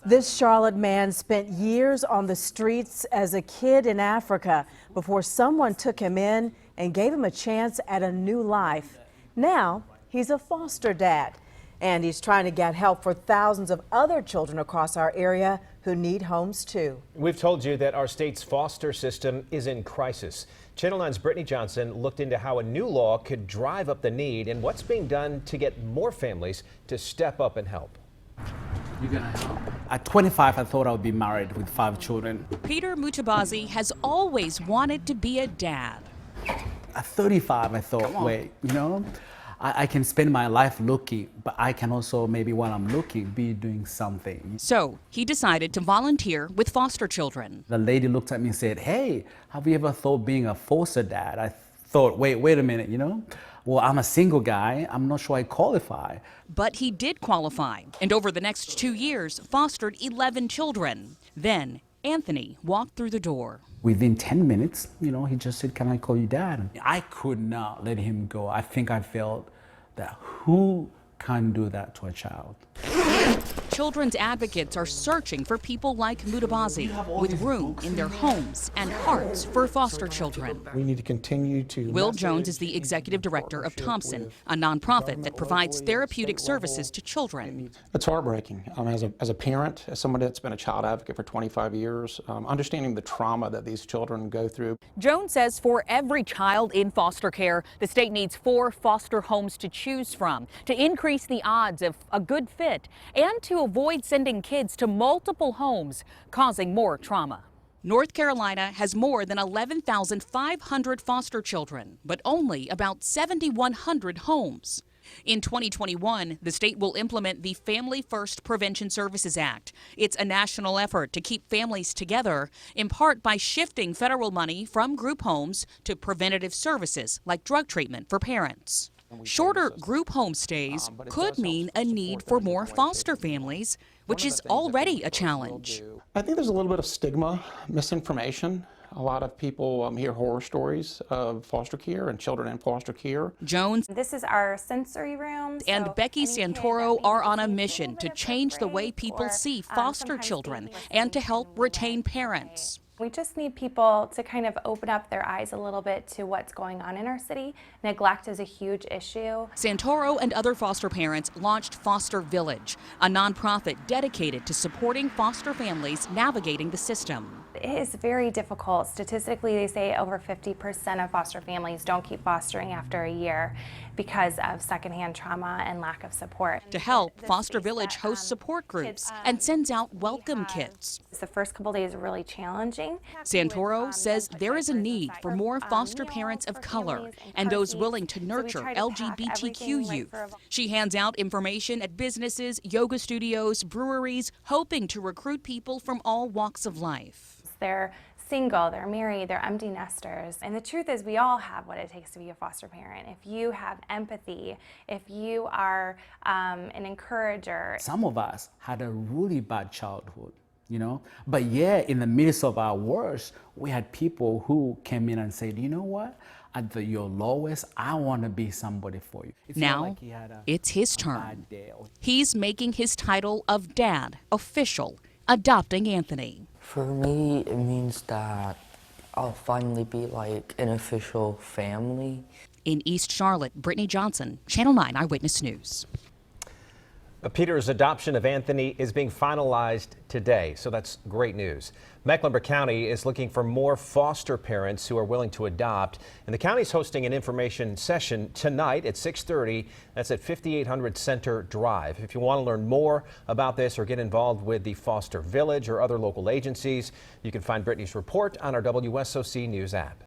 This Charlotte man spent years on the streets as a kid in Africa before someone took him in and gave him a chance at a new life. Now he's a foster dad, and he's trying to get help for thousands of other children across our area who need homes too. We've told you that our state's foster system is in crisis. Channel 9's Brittany Johnson looked into how a new law could drive up the need and what's being done to get more families to step up and help. You gonna help? At 25, I thought I would be married with 5 children. Peter Mutabazi has always wanted to be a dad. At 35, I thought, wait, you know, I can spend my life looking, but I can also, maybe while I'm looking, be doing something. So he decided to volunteer with foster children. The lady looked at me and said, hey, have you ever thought being a foster dad? I thought, wait a minute, you know? Well, I'm a single guy. I'm not sure I qualify. But he did qualify, and over the next 2 years, fostered 11 children. Then Anthony walked through the door. Within 10 minutes, you know, he just said, can I call you dad? I could not let him go. I think I felt that who can do that to a child? Children's advocates are searching for people like Mutabazi with room in their homes and hearts for foster children. We need to continue to. Will Jones is the executive director of Thompson, a nonprofit that provides therapeutic services to children. It's heartbreaking. As a parent, as somebody that's been a child advocate for 25 years, understanding the trauma that these children go through. Jones says for every child in foster care, the state needs 4 foster homes to choose from to increase the odds of a good fit and to avoid sending kids to multiple homes, causing more trauma. North Carolina has more than 11,500 foster children, but only about 7,100 homes. In 2021, the state will implement the Family First Prevention Services Act. It's a national effort to keep families together, in part by shifting federal money from group homes to preventative services like drug treatment for parents. Shorter group home stays could mean a need for more foster families, which is already a challenge. I think there's a little bit of stigma, misinformation. A lot of people hear horror stories of foster care and children in foster care. Jones This is our sensory room. and Becky Santoro are on a mission to change the way people see foster children and to help retain parents. We just need people to kind of open up their eyes a little bit to what's going on in our city. Neglect is a huge issue. Santoro and other foster parents launched Foster Village, a nonprofit dedicated to supporting foster families navigating the system. It is very difficult. Statistically, they say over 50% of foster families don't keep fostering after a year because of secondhand trauma and lack of support. To help, Foster Village hosts support groups and sends out welcome kits. The first couple days are really challenging. Santoro says there is a need for more foster parents of color and those willing to nurture LGBTQ youth. She hands out information at businesses, yoga studios, breweries, hoping to recruit people from all walks of life. They're single, they're married, they're empty nesters. And the truth is we all have what it takes to be a foster parent. If you have empathy, if you are an encourager. Some of us had a really bad childhood, you know, but yeah, in the midst of our worst, we had people who came in and said, you know what? At your lowest, I want to be somebody for you. Now, it's his turn. He's making his title of dad official, adopting Anthony. For me, it means that I'll finally be like an official family. In East Charlotte, Brittany Johnson, Channel 9 Eyewitness News. Peter's adoption of Anthony is being finalized today, so that's great news. Mecklenburg County is looking for more foster parents who are willing to adopt, and the county's hosting an information session tonight at 6:30. That's at 5800 Center Drive. If you want to learn more about this or get involved with the Foster Village or other local agencies, you can find Brittany's report on our WSOC News app.